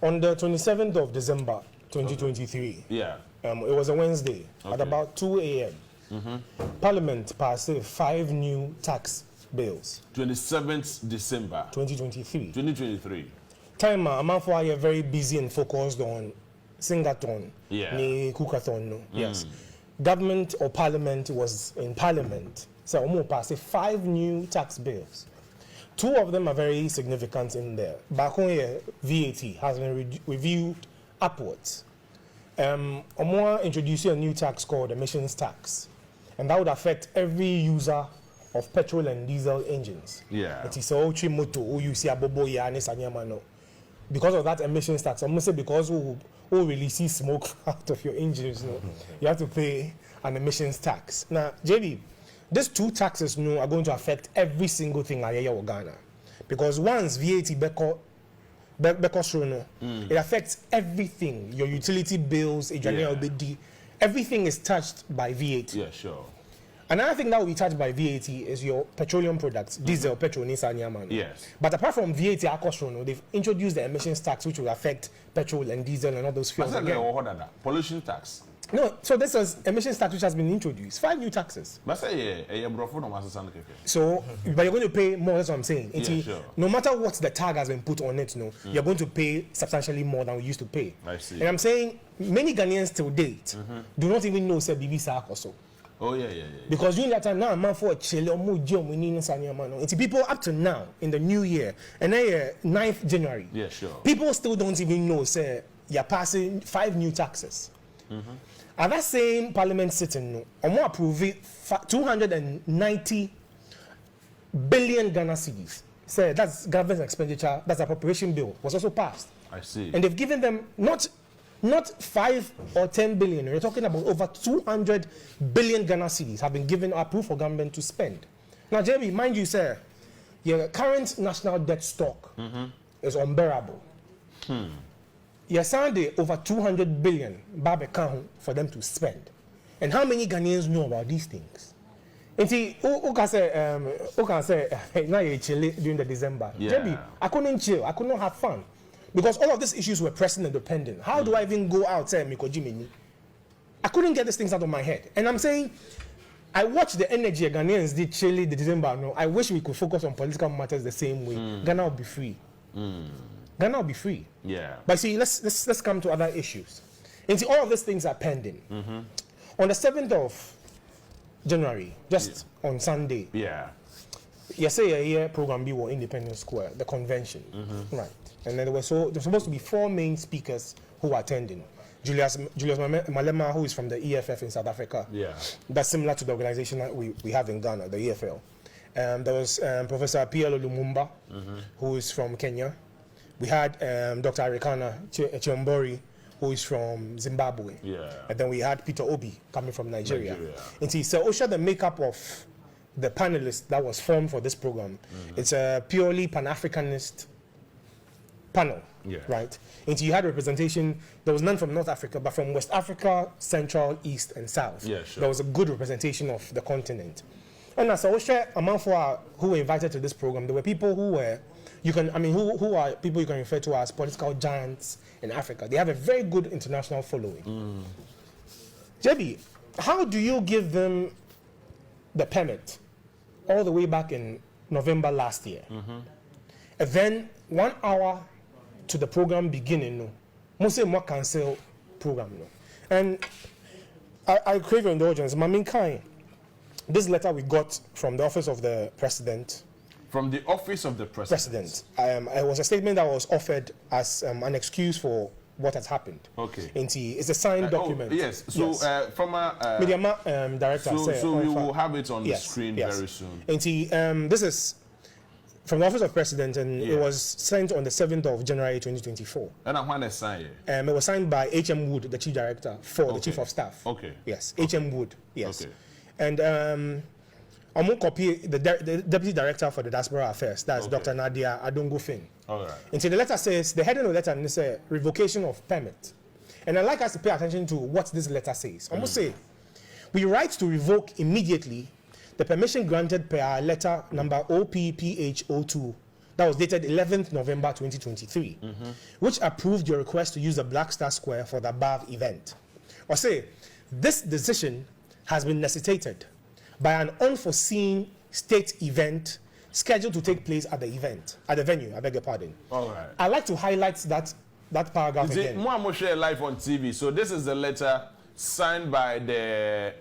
On the 27th of December 2023, yeah, it was a Wednesday at about 2 a.m. Parliament passed 5 new tax bills. 27th December 2023. 2023. Time I'm very busy and focused on Singathon, Nii Cookathon. No? Yes. Government or Parliament was in Parliament. So we passed 5 new tax bills. 2 of them are very significant in there. Back on here, VAT has been reviewed upwards. Onua introduced a new tax called emissions tax, and that would affect every user of petrol and diesel engines. Yeah. It is all moto who you see abobo ya ne sanyamano. Because of that emissions tax, I'm gonna say because who releases smoke out of your engines, you have to pay an emissions tax. Now, JB, these 2 taxes are going to affect every single thing I hear Ghana. Because once VAT it affects everything. Your utility bills, everything is touched by VAT. Yeah, sure. Another thing that will be touched by VAT is your petroleum products, diesel, petrol, Nissan. Yes. But apart from VAT, they've introduced the emissions tax, which will affect petrol and diesel and all those fuels. Pollution tax. No, so this was emissions tax which has been introduced. 5 new taxes. So, but you're going to pay more, that's what I'm saying. Yeah, sure. No matter what the tag has been put on it, you're going to pay substantially more than we used to pay. I see. And I'm saying many Ghanaians till date do not even know say BB Sark or so. Oh, yeah. Because during that time, now a man for a chill, it's people up to now in the new year, and then 9th January. Yeah, sure. People still don't even know, say, you're passing 5 new taxes. At that same parliament sitting, Onua approved 290 billion Ghana cedis. So that's government expenditure, that's appropriation bill, was also passed. I see. And they've given them not 5 or 10 billion, we're talking about over 200 billion Ghana cedis have been given or approved for government to spend. Now, Jeremy, mind you, sir, your current national debt stock is unbearable. You signed over 200 billion account for them to spend. And how many Ghanaians know about these things? And see, who can say, now you're chilling during the December. Yeah. Jeremy, I couldn't chill, I could not have fun. Because all of these issues were pressing and dependent. How do I even go out and say, I couldn't get these things out of my head. And I'm saying, I watched the energy Ghanaians did chilly the December. No, I wish we could focus on political matters the same way. Ghana will be free. Ghana will be free. Yeah. But see, let's come to other issues. And see, all of these things are pending. On the 7th of January, just on Sunday. Yeah. You say a year program be for Independence Square, the convention, right? And then there were supposed to be 4 main speakers who were attending. Julius Malema, who is from the EFF in South Africa. Yeah. That's similar to the organization that we have in Ghana, the EFL. There was Professor P.L. Lumumba, who is from Kenya. We had Dr. Arikana Chiombori, who is from Zimbabwe. Yeah. And then we had Peter Obi coming from Nigeria. And so Osha, the makeup of the panelists that was formed for this program, it's a purely Pan-Africanist panel, right? And you had representation, there was none from North Africa, but from West Africa, Central, East, and South. Yeah, sure. There was a good representation of the continent. And as I share among who were invited to this program, there were people who were, who are people you can refer to as political giants in Africa. They have a very good international following. JB, how do you give them the permit all the way back in November last year? And then 1 hour to the program beginning, most more cancel program. And I crave your indulgence. Maminkai, this letter we got from the office of the president. From the office of the president? It was a statement that was offered as an excuse for what has happened. Okay. And it's a signed document. Yes. So from a media director. So we will have it on the screen very soon. And this is from the office of president, and it was sent on the 7th of January 2024. And when they signed it? It was signed by H.M. Wood, the chief director for the chief of staff. Okay. Yes, H.M. Wood. Yes. Okay. And I'm going to copy the deputy director for the diaspora affairs. That's Dr. Nadia Adongofin. All right. And so the letter says, the heading of the letter is a revocation of permit. And I'd like us to pay attention to what this letter says. I'm going to say, we write to revoke immediately the permission granted per our letter number OPPH02 that was dated 11th November 2023, which approved your request to use the Black Star Square for the above event. Or say, this decision has been necessitated by an unforeseen state event scheduled to take place at the venue. I beg your pardon. All right. I'd like to highlight that paragraph again. More share live on TV. So this is the letter signed by the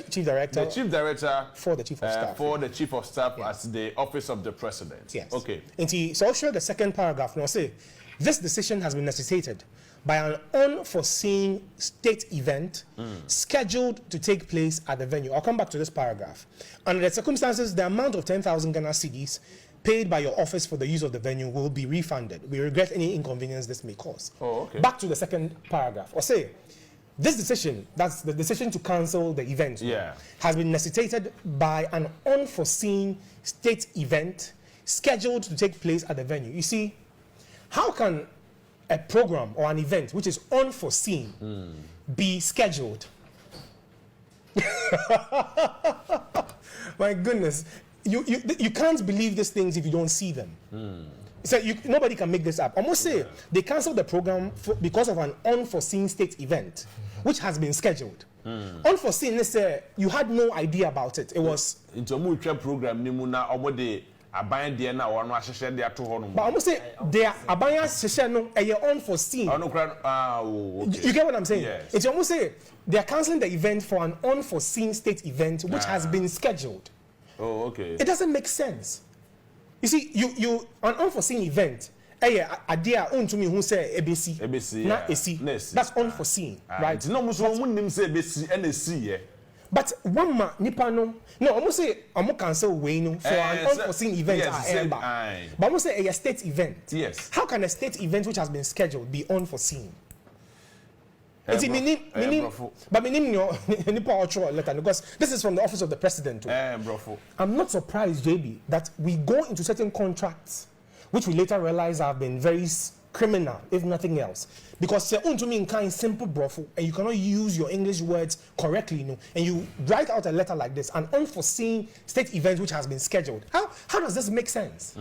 Chief Director. The Chief Director for the Chief of Staff. For the Chief of Staff at the Office of the President. Yes. Okay. And so I'll show the second paragraph. Now say, this decision has been necessitated by an unforeseen state event scheduled to take place at the venue. I'll come back to this paragraph. Under the circumstances, the amount of 10,000 Ghana cedis paid by your office for the use of the venue will be refunded. We regret any inconvenience this may cause. Oh, okay. Back to the second paragraph. Or say, this decision, that's the decision to cancel the event, has been necessitated by an unforeseen state event scheduled to take place at the venue. You see, how can a program or an event which is unforeseen be scheduled? My goodness, you can't believe these things if you don't see them. So nobody can make this up. I must say they canceled the program because of an unforeseen state event which has been scheduled. Unforeseen, let's say you had no idea about it. It was into a program nimuna obode aban de na wono ahhehye de ato ho no. But I must say they are aban ahhehye no unforeseen. Okay. You get what I'm saying? Yes. It's almost say they are cancelling the event for an unforeseen state event which has been scheduled. Oh, okay. It doesn't make sense. You see, you an unforeseen event. Idea to me who say ABC, not AC. That's unforeseen, right? No, muso say ABC and AC. But one man, Nipano, no, I'm gonna say I'm gonna cancel Wayne for an unforeseen event. But I'm gonna say a state event. Yes. How can a state event which has been scheduled be unforeseen? But because this is from the Office of the President. I'm not surprised, JB, that we go into certain contracts which we later realize have been very criminal, if nothing else. Because to me in kind simple brofo, and you cannot use your English words correctly, and you write out a letter like this, an unforeseen state event which has been scheduled. How does this make sense?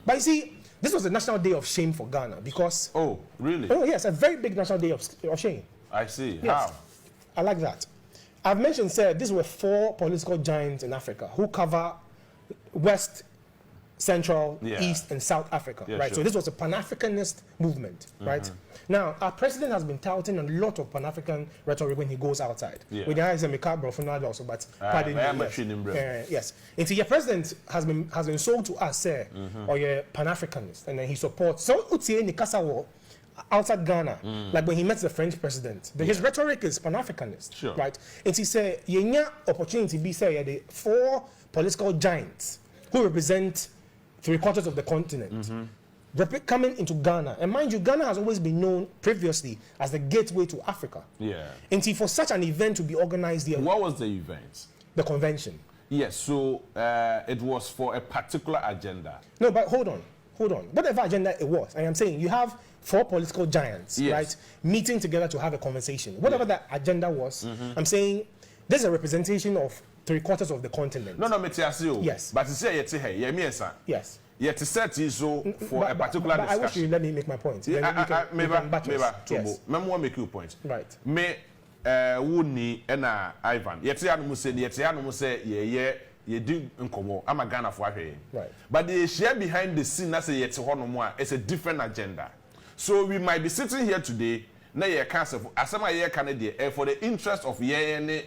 But you see, this was a national day of shame for Ghana because... Oh, really? Oh, yes, a very big national day of shame. I see. Yes. How? I like that. I've mentioned, sir, these were 4 political giants in Africa who cover West, Central, East, and South Africa, right? Sure. So this was a Pan-Africanist movement, right? Now, our president has been touting a lot of Pan-African rhetoric when he goes outside. We don't have a car also, but pardon me. Yes. And so your president has been sold to us, sir, or your Pan-Africanist, and then he supports. So outside Ghana, like when he met the French president, his rhetoric is Pan-Africanist, right? And he said, "Yenya opportunity be say the 4 political giants who represent 3/4 of the continent coming into Ghana." And mind you, Ghana has always been known previously as the gateway to Africa. And for such an event to be organized here, what was the event? The convention. Yes. So it was for a particular agenda. No, but hold on. Whatever agenda it was, I am saying you have 4 political giants, right, meeting together to have a conversation. Whatever that agenda was, I'm saying there's a representation of 3/4 of the continent. No, Metiasio. Yes. But you say yes. Yet set is so for a particular discussion. I wish you let me make my point. Maybe make you point. Right. Me Wuni and Ivan. Yet Yetiano say ye do uncomo. I'm a Ghana for right. But the share behind the scene as a Yetihonomoa is a different agenda. So we might be sitting here today, na ye cancel as some year Canada for the interest of ye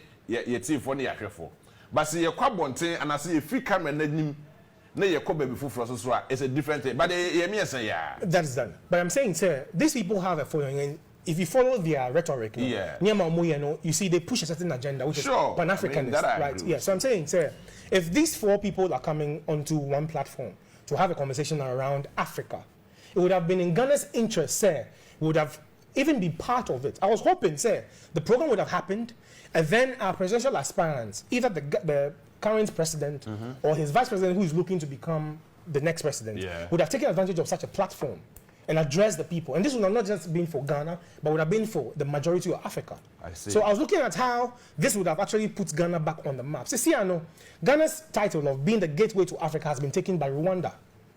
for the for. But see your quabonte and I see a free camera na ye ko baby for so it's a different thing. But that's done. But I'm saying, sir, these people have a following, and if you follow their rhetoric, you see they push a certain agenda which is Pan-Africanist, right? Yeah. So I'm saying, sir, if these 4 people are coming onto one platform to have a conversation around Africa, it would have been in Ghana's interest, sir, would have even be part of it. I was hoping, sir, the program would have happened, and then our presidential aspirants, either the current president or his vice president who is looking to become the next president, would have taken advantage of such a platform and addressed the people. And this would have not just been for Ghana, but would have been for the majority of Africa. I see. So I was looking at how this would have actually put Ghana back on the map. See, I know Ghana's title of being the gateway to Africa has been taken by Rwanda.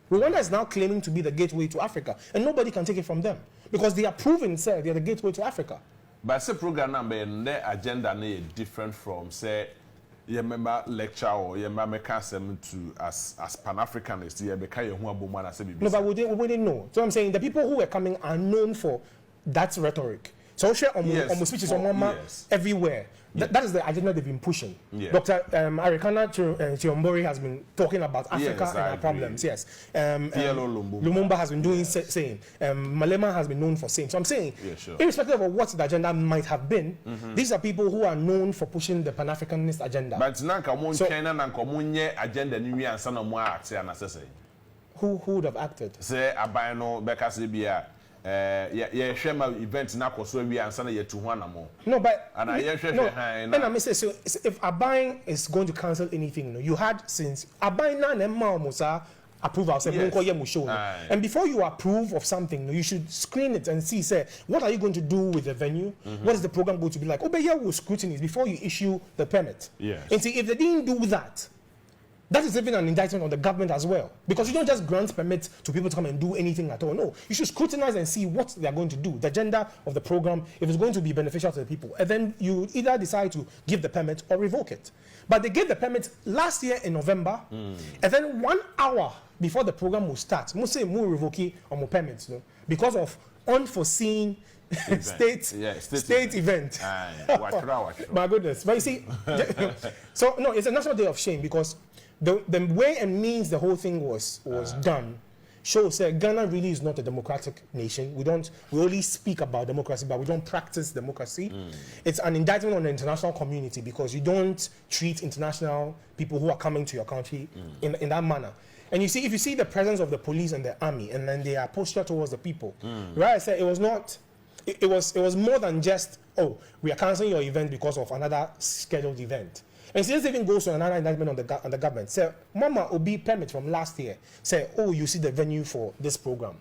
Rwanda is now claiming to be the gateway to Africa, and nobody can take it from them because they are proving, say, they are the gateway to Africa. But say program number and their agenda is different from say you remember lecture or you remember them to as Pan-Africanists. You become your woman as a No, but we didn't know. So I'm saying the people who were coming are known for that rhetoric. So share on speeches on mama everywhere. That is the agenda they've been pushing. Yeah. Dr. Arikana Chiombori has been talking about Africa and our problems. Yes. Lumumba has been doing saying. Malema has been known for saying. So I'm saying, irrespective of what the agenda might have been, these are people who are known for pushing the Pan-Africanist agenda. But so, who would have acted? Say Abano Bekasibia. Event na koso wi ansa na yetu ho anamo. No, but and I say so if Abain is going to cancel anything, you had since Abain na nemma musa approval say and before you approve of something, you should screen it and see say what are you going to do with the venue? What is the program going to be like? Obey will scrutiny before you issue the permit. Yes. And see if they didn't do that, that is even an indictment on the government as well. Because you don't just grant permits to people to come and do anything at all. No, you should scrutinize and see what they are going to do, the agenda of the program, if it's going to be beneficial to the people. And then you either decide to give the permit or revoke it. But they gave the permit last year in November, and then 1 hour before the program will start, we say more revoke or more permits, because of unforeseen state event. My goodness. But you see, so no, it's a national day of shame because the way and means the whole thing was done shows that Ghana really is not a democratic nation. We only speak about democracy, but we don't practice democracy. It's an indictment on the international community because you don't treat international people who are coming to your country in that manner. And you see, if you see the presence of the police and the army, and then their posture towards the people, right? I said it was not. It was more than just, oh, we are cancelling your event because of another scheduled event. And so this even goes to another indictment on the government. Say, Mama Obi permit from last year. Say, oh, you see the venue for this program.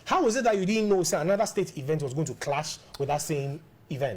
How is it that you didn't know, say, another state event was going to clash with that same event?